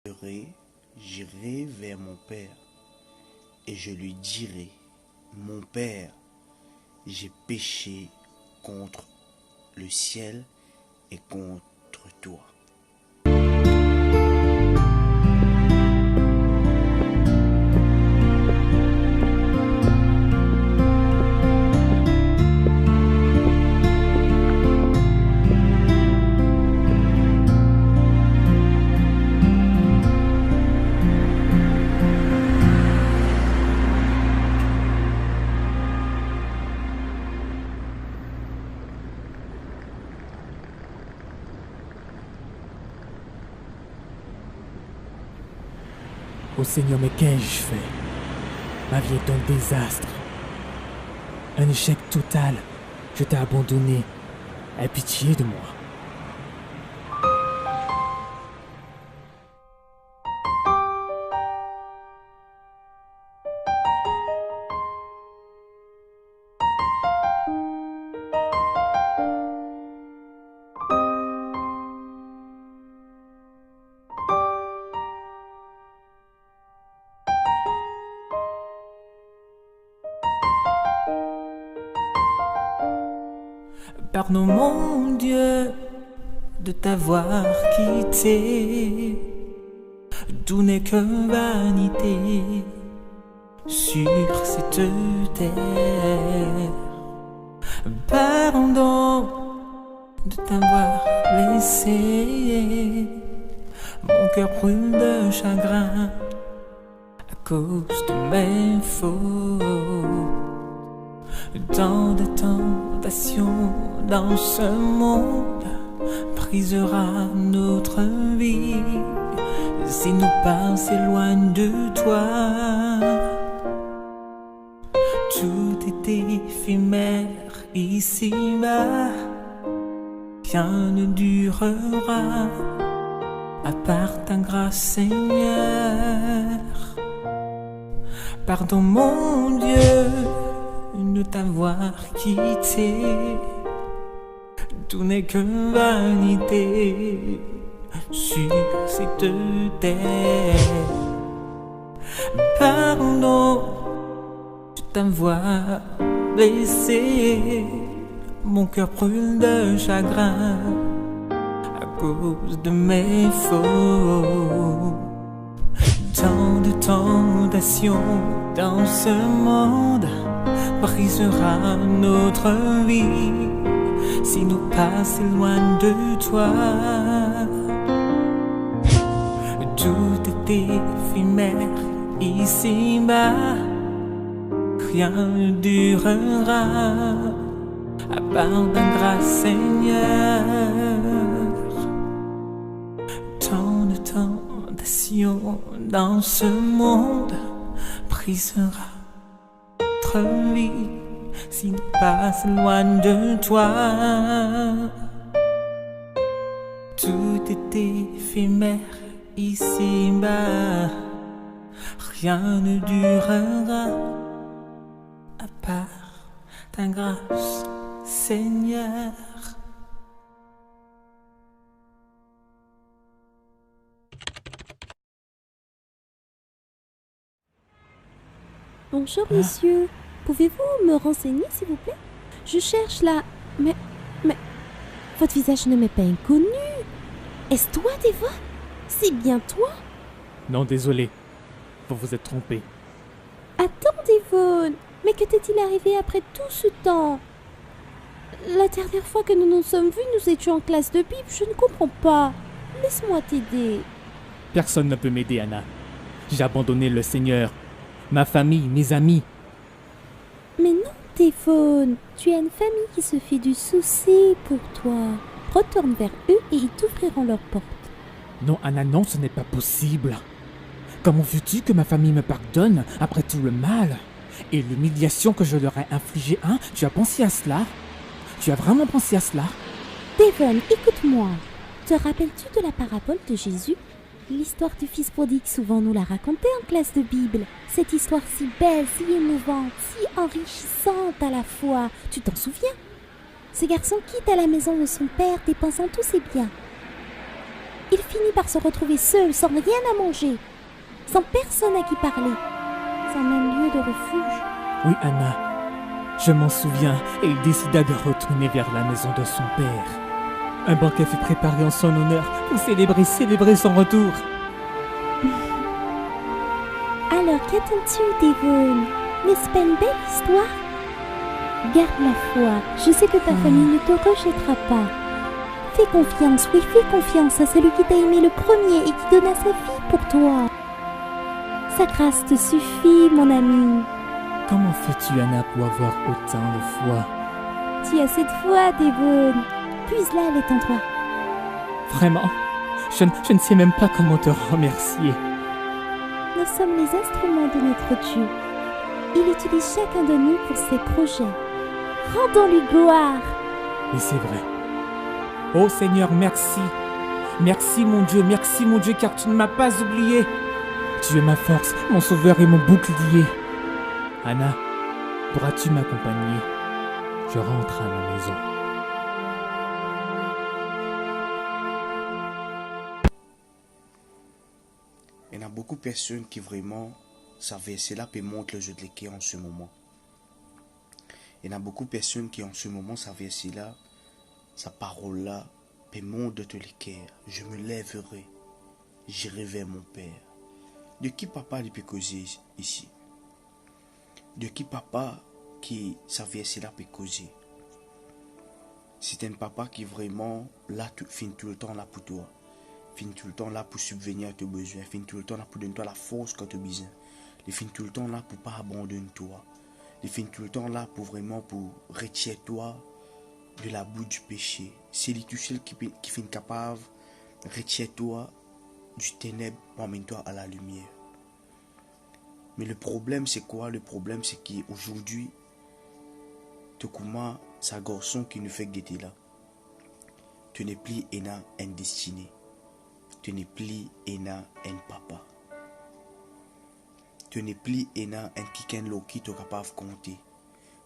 J'irai vers mon père et je lui dirai, mon père, j'ai péché contre le ciel et contre toi. Oh Seigneur, mais qu'ai-je fait? Ma vie est un désastre. Un échec total. Je t'ai abandonné. Aie pitié de moi. Pardon mon Dieu de t'avoir quitté. Tout n'est que vanité sur cette terre. Pardon de t'avoir blessé. Mon cœur brûle de chagrin à cause de mes fautes. Tant de tentations dans ce monde brisera notre vie si nos pas s'éloignent de toi. Tout est éphémère ici-bas, rien ne durera à part ta grâce, Seigneur. Pardon mon Dieu de t'avoir quitté. Tout n'est que vanité sur cette terre. Pardon de t'avoir blessé. Mon cœur brûle de chagrin à cause de mes fautes. Tant de tentations dans ce monde brisera notre vie si nos pas s'éloignent de toi. Tout est éphémère ici-bas, rien ne durera à part ta grâce, Seigneur. Tant de tentations dans ce monde brisera notre vie si nous pas loin de toi. Tout est éphémère ici-bas, rien ne durera à part ta grâce, Seigneur. Bonjour monsieur, pouvez-vous me renseigner s'il vous plaît? Je cherche là... Mais... Votre visage ne m'est pas inconnu. Est-ce toi, Devon? C'est bien toi? Non, désolé. Vous vous êtes trompé. Attends, Devon. Mais que t'est-il arrivé après tout ce temps? La dernière fois que nous nous sommes vus, nous étions en classe de Bible. Je ne comprends pas. Laisse-moi t'aider. Personne ne peut m'aider, Anna. J'ai abandonné le Seigneur, ma famille, mes amis. Mais non, Devon. Tu as une famille qui se fait du souci pour toi. Retourne vers eux et ils t'ouvriront leurs portes. Non, Anna, non, ce n'est pas possible. Comment veux-tu que ma famille me pardonne après tout le mal et l'humiliation que je leur ai infligée, hein? Tu as pensé à cela? Tu as vraiment pensé à cela? Devon, écoute-moi. Te rappelles-tu de la parabole de Jésus? L'histoire du fils prodigue, souvent nous l'a racontée en classe de Bible. Cette histoire si belle, si émouvante, si enrichissante à la fois. Tu t'en souviens? Ce garçon quitte à la maison de son père, dépensant tous ses biens. il finit par se retrouver seul, sans rien à manger, sans personne à qui parler, sans même lieu de refuge. Oui, Anna, je m'en souviens, et il décida de retourner vers la maison de son père. Un banquet fut préparé en son honneur pour célébrer son retour. Alors, qu'attends-tu, Devon? N'est-ce pas une belle histoire? Garde la foi, je sais que ta famille ne te rejettera pas. Fais confiance, oui, fais confiance à celui qui t'a aimé le premier et qui donna sa vie pour toi. Sa grâce te suffit, mon ami. Comment fais-tu, Anna, pour avoir autant de foi? Tu as cette foi, Devon. Puise-la, elle est en toi. Vraiment, je ne sais même pas comment te remercier. Nous sommes les instruments de notre Dieu. Il utilise chacun de nous pour ses projets. Rendons-lui gloire. Et c'est vrai. Oh Seigneur, merci. Merci mon Dieu, car tu ne m'as pas oublié. Tu es ma force, mon sauveur et mon bouclier. Anna, pourras-tu m'accompagner? Je rentre à la maison. Il y a beaucoup de personnes qui vraiment, ça verset-là peut montrer le jeu de l'équerre en ce moment. Il y a beaucoup de personnes qui en ce moment, ça verset-là, sa parole-là, peut montrer de l'équerre. Je me lèverai, j'irai vers mon Père. De qui papa il peut causer ici? De qui papa qui ça verset-là peut causer? C'est un papa qui vraiment, là, finit tout le temps là pour toi. Finit tout le temps là pour subvenir à tes besoins. Finit tout le temps là pour donner toi la force quand tu as besoin. Il finit tout le temps là pour pas abandonner toi. Il finit tout le temps là pour vraiment pour retirer toi de la boue du péché. C'est lui tout seul qui finit capable de retirer toi du ténèbre pour amener toi à la lumière. Mais le problème c'est quoi? Le problème c'est qu'aujourd'hui, Tokuma, c'est un garçon qui nous fait guetter là. Tu n'es plus un destiné. Tu n'es plus un papa. Tu n'es plus un kiken lo qui est capable de compter.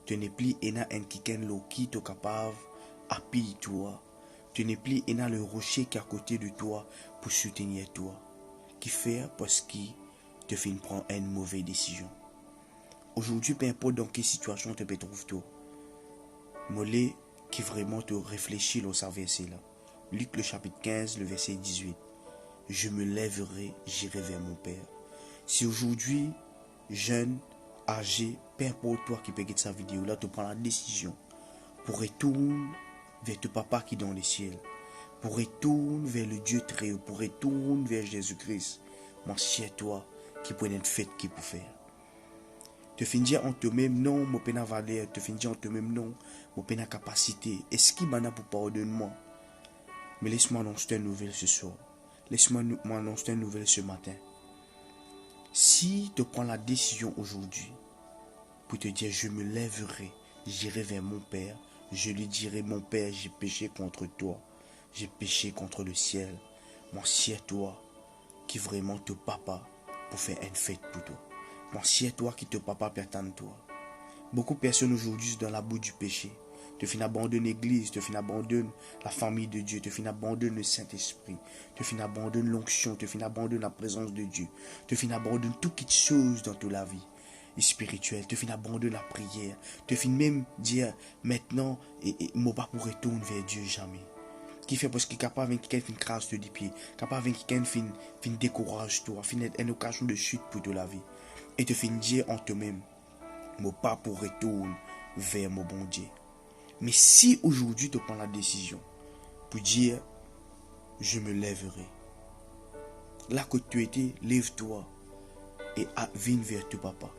Tu n'es plus un kiken lo qui est capable d'appuyer toi. Tu n'es plus le rocher qui est à côté de toi pour soutenir toi. Qui fait parce qu'il te fait prendre une mauvaise décision. Aujourd'hui, peu importe dans quelle situation tu te trouves toi. Mollet qui vraiment te réfléchit dans sa verset là. Luc le chapitre 15, le verset 18. Je me lèverai, j'irai vers mon Père. Si aujourd'hui, jeune, âgé, peu importe toi qui peut guetter sa vidéo là, tu prends la décision pour retourner vers ton papa qui est dans les ciels, pour retourner vers le Dieu très haut, pour retourner vers Jésus-Christ, mon cher toi qui peut être fait qui peut faire. Te finis en toi-même non, mon peine valeur, te finis en toi-même non, mon peine capacité. Est-ce qu'il m'en a pour pardonner moi? Mais laisse-moi annoncer une nouvelle ce soir. Laisse-moi annoncer une nouvelle ce matin. Si tu prends la décision aujourd'hui pour te dire je me lèverai, j'irai vers mon Père, je lui dirai mon Père, j'ai péché contre toi, j'ai péché contre le ciel. Mon cher toi qui vraiment te papa pour faire une fête pour toi. Mon cher toi qui te papa pour attendre toi. Beaucoup de personnes aujourd'hui sont dans la boue du péché. Te fin abandonner l'église, te fin abandonner la famille de Dieu, te fin abandonner le Saint-Esprit, te fin abandonner l'onction, te fin abandonner la présence de Dieu, te fin abandonner toute chose dans toute la vie spirituelle, te fin abandonner la prière, te fin même dire maintenant, moi pas pour retourner vers Dieu jamais. Qui fait parce qu'il est capable de quelqu'un fin crasse de pieds, capable de quelqu'un fin décourage toi, fin être une occasion de chute pour toute la vie. Et te fin dire en toi-même, moi pas pour retourner vers mon bon Dieu. Mais si aujourd'hui tu prends la décision pour dire je me lèverai, là que tu étais, lève-toi et viens vers ton papa.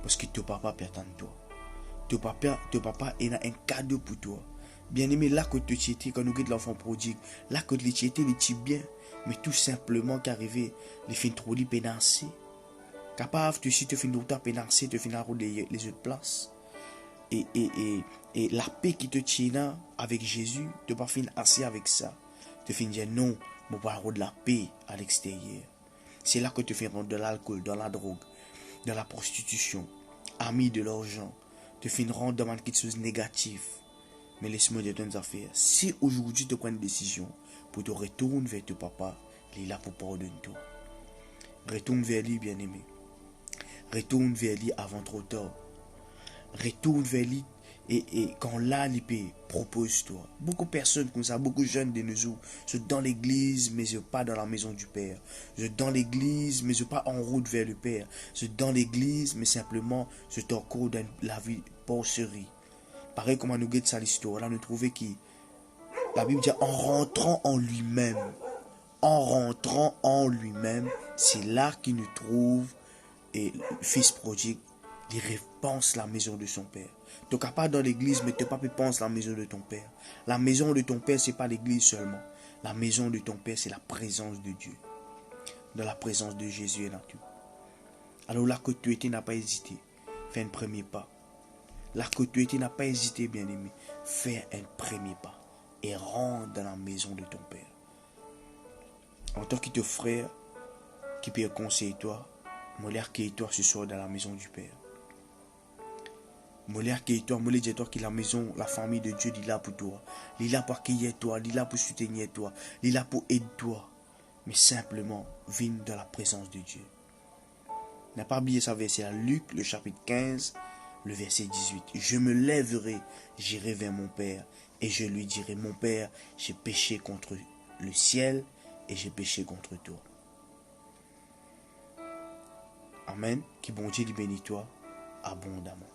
Parce que ton papa peut attendre toi. Ton papa est un cadeau pour toi. Bien aimé, là que tu étais, quand nous regardons l'enfant prodigue, là que tu étais, il était bien, mais tout simplement qu'arrivé, les fins trop dit pénancer. Capable, tu sais, tu finis longtemps pénancer, tu finis à rouler les autres places. Et la paix qui te tient avec Jésus, tu ne pas finir assez avec ça. Tu finis dire non, je ne pas de la paix à l'extérieur. C'est là que tu fais rendre de l'alcool, dans la drogue, dans la prostitution, ami de l'argent. Tu finis rendre dans quelque chose de négatif. Mais laisse-moi dire une affaire. Si aujourd'hui tu prends une décision pour te retourner vers ton papa, il est là pour pardonner toi. Retourne vers lui, bien-aimé. Retourne vers lui avant trop tard. Retourne vers lui et quand là, il peut, propose-toi. Beaucoup de personnes comme ça, beaucoup de jeunes de nos jours, sont dans l'église, mais ils ne sont pas dans la maison du Père. Ils sont dans l'église, mais ils ne sont pas en route vers le Père. Ils sont dans l'église, mais simplement, ils sont encore dans la vie porcerie. Pareil comme nous guette ça l'histoire. Là, nous trouvons que la Bible dit en rentrant en lui-même. En rentrant en lui-même, c'est là qu'il nous trouve et le fils prodigue, il repense la maison de son père. Tu n'es pas dans l'église, mais tu ne penses la maison de ton père. La maison de ton père, ce n'est pas l'église seulement. La maison de ton père, c'est la présence de Dieu. Dans la présence de Jésus et là tout. Alors là que tu étais, n'a pas hésité. Fais un premier pas. Là que tu étais, n'a pas hésité, bien-aimé. Fais un premier pas. Et rentre dans la maison de ton père. En tant que ton frère, qui peut conseiller toi, Molaire qui est toi ce soir dans la maison du Père. Molaire qui est toi, Molaire dis-toi que la maison, la famille de Dieu, il est là pour toi. Il est là pour accueillir toi, il est là pour soutenir toi, il est là pour aider toi. Mais simplement, viens dans la présence de Dieu. N'a pas oublié ça verset à Luc, le chapitre 15, le verset 18. Je me lèverai, j'irai vers mon Père, et je lui dirai, mon Père, j'ai péché contre le ciel, et j'ai péché contre toi. Amen. Que bon Dieu lui bénisse toi abondamment.